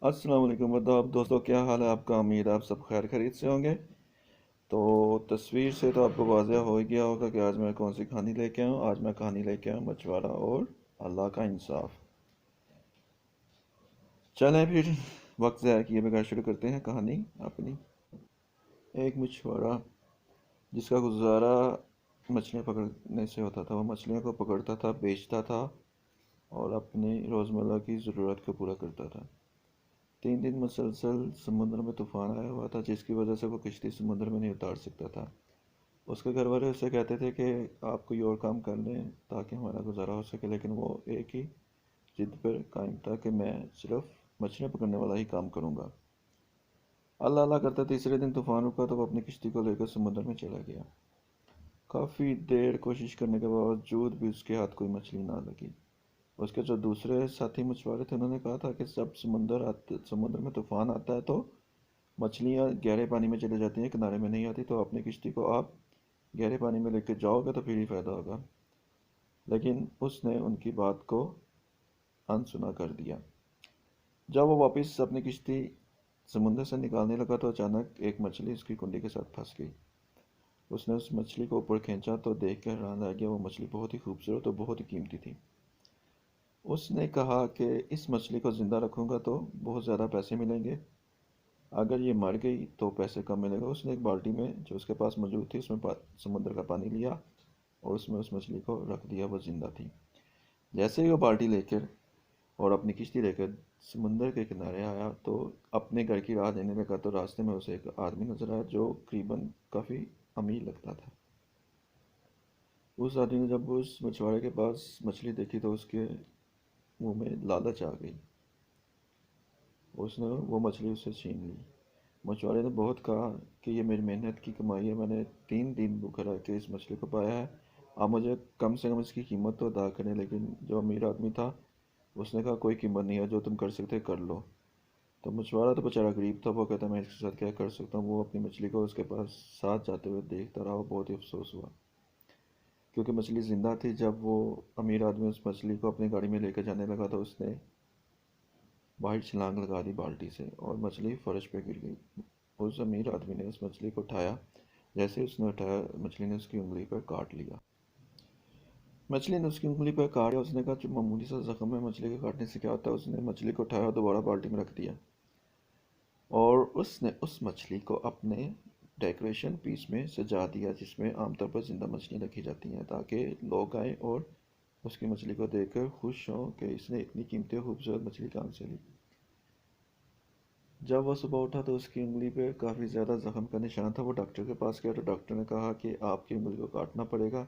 السلام علیکم وداب دوستوں، کیا حال ہے آپ کا؟ امید آپ سب خیر خرید سے ہوں گے۔ تو تصویر سے تو آپ کو واضح ہو ہی گیا ہوگا کہ آج میں کون سی کہانی لے کے آؤں۔ آج میں کہانی لے کے آؤں مچھوارہ اور اللہ کا انصاف۔ چلیں پھر وقت ضائع کیے بغیر شروع کرتے ہیں کہانی اپنی۔ ایک مچھوارہ جس کا گزارا مچھلیاں پکڑنے سے ہوتا تھا، وہ مچھلیوں کو پکڑتا تھا، بیچتا تھا اور اپنی روزمرہ کی ضرورت کو پورا کرتا تھا۔ 3 دن مسلسل سمندر میں طوفان آیا ہوا تھا، جس کی وجہ سے وہ کشتی سمندر میں نہیں اتار سکتا تھا۔ اس کے گھر والے اسے کہتے تھے کہ آپ کوئی اور کام کر لیں تاکہ ہمارا گزارا ہو سکے، لیکن وہ ایک ہی ضد پر قائم تھا کہ میں صرف مچھلیاں پکڑنے والا ہی کام کروں گا۔ اللہ اللہ کرتا تیسرے دن طوفان رکا تو وہ اپنی کشتی کو لے کر سمندر میں چلا گیا۔ کافی دیر کوشش کرنے کے باوجود بھی اس کے ہاتھ کوئی مچھلی نہ لگی۔ اس کے جو دوسرے ساتھی مچھوارے تھے، انہوں نے کہا تھا کہ جب سمندر میں طوفان آتا ہے تو مچھلیاں گہرے پانی میں چلے جاتی ہیں، کنارے میں نہیں آتی، تو اپنی کشتی کو آپ گہرے پانی میں لے کے جاؤ گے تو پھر ہی فائدہ ہوگا۔ لیکن اس نے ان کی بات کو انسنا کر دیا۔ جب وہ واپس اپنی کشتی سمندر سے نکالنے لگا تو اچانک ایک مچھلی اس کی کنڈی کے ساتھ پھنس گئی۔ اس نے اس مچھلی کو اوپر کھینچا تو دیکھ کر حیران رہ گیا۔ وہ مچھلی بہت ہی خوبصورت اور بہت ہی قیمتی تھی۔ اس نے کہا کہ اس مچھلی کو زندہ رکھوں گا تو بہت زیادہ پیسے ملیں گے، اگر یہ مر گئی تو پیسے کم ملے گا۔ اس نے ایک بالٹی میں جو اس کے پاس موجود تھی، اس میں سمندر کا پانی لیا اور اس میں اس مچھلی کو رکھ دیا، وہ زندہ تھی۔ جیسے ہی وہ بالٹی لے کر اور اپنی کشتی لے کر سمندر کے کنارے آیا تو اپنے گھر کی راہ دینے لگا تو راستے میں اسے ایک آدمی نظر آیا جو قریباً کافی امیر لگتا تھا۔ اس آدمی نے جب اس مچھوارے کے پاس مچھلی دیکھی تو اس کے منہ میں لالچ آ گئی۔ اس نے وہ مچھلی اس سے چھین لی۔ مچھوارے نے بہت کہا کہ یہ میری محنت کی کمائی ہے، میں نے 3 دن بھوکا رہ کے اس مچھلی کو پایا ہے، آپ مجھے کم سے کم اس کی قیمت تو ادا کریں۔ لیکن جو امیر آدمی تھا اس نے کہا کوئی قیمت نہیں ہے، جو تم کر سکتے کر لو۔ تو مچھوارا تو بیچارہ غریب تھا، وہ کہتا میں اس کے ساتھ کیا کر سکتا ہوں۔ وہ اپنی مچھلی کو اس کے پاس ساتھ جاتے ہوئے دیکھتا رہا۔ وہ بہت ہی افسوس ہوا کیونکہ مچھلی زندہ تھی۔ جب وہ امیر آدمی اس مچھلی کو اپنی گاڑی میں لے کر جانے لگا تو اس نے باہر چھلانگ لگا دی بالٹی سے اور مچھلی فرش پہ گر گئی۔ اس امیر آدمی نے اس مچھلی کو اٹھایا، جیسے اس نے اٹھایا مچھلی نے اس کی انگلی پر کاٹ لیا۔ مچھلی نے اس کی انگلی پر کاٹ لیا۔ اس نے کہا جو معمولی سا زخم ہے، مچھلی کے کاٹنے سے کیا ہوتا ہے۔ اس نے مچھلی کو اٹھایا اور دوبارہ بالٹی میں رکھ دیا اور اس نے اس مچھلی کو اپنے ڈیکوریشن پیس میں سجا دیا، جس میں عام طور پر زندہ مچھلیاں رکھی جاتی ہیں تاکہ لوگ آئیں اور اس کی مچھلی کو دیکھ کر خوش ہوں کہ اس نے اتنی قیمتی اور خوبصورت مچھلی کہاں سے لی۔ جب وہ صبح اٹھا تو اس کی انگلی پہ کافی زیادہ زخم کا نشان تھا۔ وہ ڈاکٹر کے پاس گیا تو ڈاکٹر نے کہا کہ آپ کی انگلی کو کاٹنا پڑے گا۔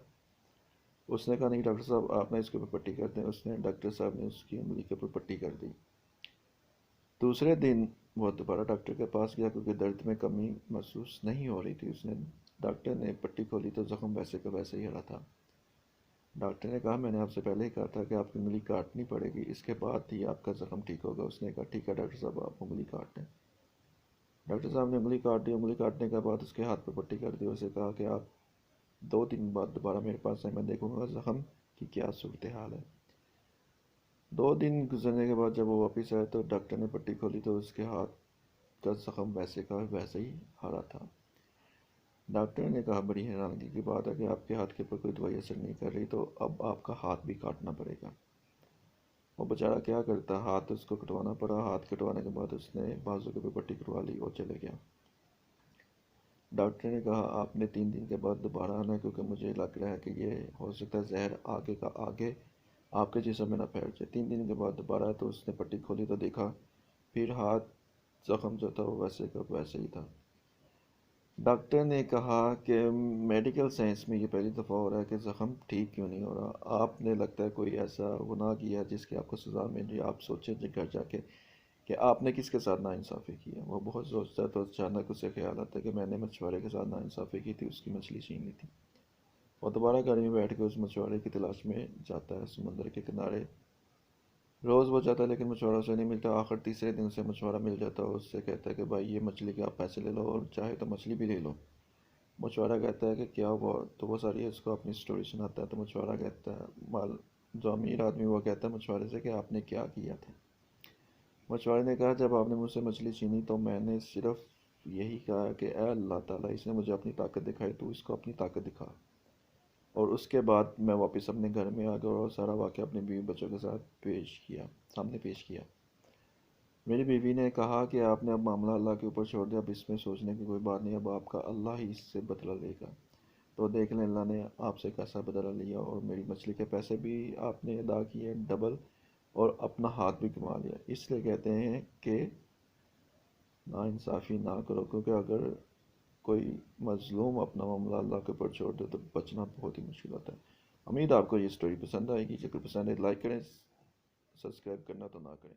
اس نے کہا نہیں ڈاکٹر صاحب، آپ نے اس کے اوپر پٹی کر دیں۔ اس نے ڈاکٹر صاحب نے اس کی انگلی کے اوپر پٹی کر دی۔ دوسرے دن وہ دوبارہ ڈاکٹر کے پاس گیا کیونکہ درد میں کمی محسوس نہیں ہو رہی تھی۔ ڈاکٹر نے پٹی کھولی تو زخم ویسے کا ویسے ہی ہرا تھا۔ ڈاکٹر نے کہا میں نے آپ سے پہلے ہی کہا تھا کہ آپ کی انگلی کاٹنی پڑے گی، اس کے بعد ہی آپ کا زخم ٹھیک ہوگا۔ اس نے کہا ٹھیک ہے ڈاکٹر صاحب، آپ انگلی کاٹ دیں۔ ڈاکٹر صاحب نے انگلی کاٹ دی۔ انگلی کاٹنے کے بعد اس کے ہاتھ پہ پٹی کر دی۔ اسے کہا کہ آپ 2 دن بعد دوبارہ میرے پاس آئیں، میں دیکھوں گا زخم کی کیا صورتحال ہے۔ 2 دن گزرنے کے بعد جب وہ واپس آیا تو ڈاکٹر نے پٹی کھولی تو اس کے ہاتھ کا زخم ویسے کا ویسے ہی ہرا تھا۔ ڈاکٹر نے کہا بڑی حیرانگی کی بات ہے کہ آپ کے ہاتھ کے اوپر کوئی دوائی اثر نہیں کر رہی، تو اب آپ کا ہاتھ بھی کاٹنا پڑے گا۔ وہ بیچارہ کیا کرتا، ہاتھ اس کو کٹوانا پڑا۔ ہاتھ کٹوانے کے بعد اس نے بازو کے اوپر پٹی کروا لی اور چلے گیا۔ ڈاکٹر نے کہا آپ نے 3 دن کے بعد دوبارہ آنا ہے کیونکہ مجھے لگ رہا ہے کہ یہ ہو سکتا ہے زہر آگے کا آگے آپ کے جسم میں نہ پھیل جائے۔ 3 دن کے بعد دوبارہ آیا تو اس نے پٹی کھولی تو دیکھا پھر ہاتھ زخم جو تھا وہ ویسے کا ویسے ہی تھا۔ ڈاکٹر نے کہا کہ میڈیکل سائنس میں یہ پہلی دفعہ ہو رہا ہے کہ زخم ٹھیک کیوں نہیں ہو رہا۔ آپ نے لگتا ہے کوئی ایسا گناہ کیا جس کی آپ کو سزا مل رہی ہے۔ آپ سوچیں گھر جا کے کہ آپ نے کس کے ساتھ ناانصافی کی ہے۔ وہ بہت سوچتا ہے تو اچانک اسے خیال آتا ہے کہ میں نے مچھوارے کے ساتھ ناانصافی کی تھی، اس کی مچھلی چھین لی تھی۔ وہ دوبارہ گاڑی میں بیٹھ کے اس مچھوارے کی تلاش میں جاتا ہے سمندر کے کنارے۔ روز وہ جاتا ہے لیکن مچھوارا اسے نہیں ملتا۔ آخر تیسرے دن اسے مچھوارا مل جاتا ہے اور اس سے کہتا ہے کہ بھائی یہ مچھلی کے آپ پیسے لے لو اور چاہے تو مچھلی بھی لے لو۔ مچھوارا کہتا ہے کہ کیا ہوا، تو وہ ساری اس کو اپنی سٹوری سناتا ہے۔ تو مچھوارا کہتا ہے جو امیر آدمی وہ کہتا ہے مچھوارے سے کہ آپ نے کیا کیا تھا۔ مچھوارے نے کہا جب آپ نے مجھ سے مچھلی چھینی تو میں نے صرف یہی کہا کہ اے اللہ تعالیٰ اس نے مجھے اپنی طاقت دکھائی تو اس کو اپنی طاقت دکھا، اور اس کے بعد میں واپس اپنے گھر میں آ گیا اور سارا واقعہ اپنی بیوی بچوں کے سامنے پیش کیا۔ میری بیوی نے کہا کہ آپ نے اب معاملہ اللہ کے اوپر چھوڑ دیا، اب اس میں سوچنے کی کوئی بات نہیں، اب آپ کا اللہ ہی اس سے بدلہ لے گا۔ تو دیکھ لیں اللہ نے آپ سے کیسا بدلہ لیا، اور میری مچھلی کے پیسے بھی آپ نے ادا کیے ڈبل، اور اپنا ہاتھ بھی کما لیا۔ اس لیے کہتے ہیں کہ نا انصافی نہ کرو، کیونکہ اگر کوئی مظلوم اپنا معاملہ اللہ کے اوپر چھوڑ دے تو بچنا بہت ہی مشکل ہوتا ہے۔ امید آپ کو یہ سٹوری پسند آئے گی، اگر پسند ہے لائک کریں، سبسکرائب کرنا تو نہ کریں۔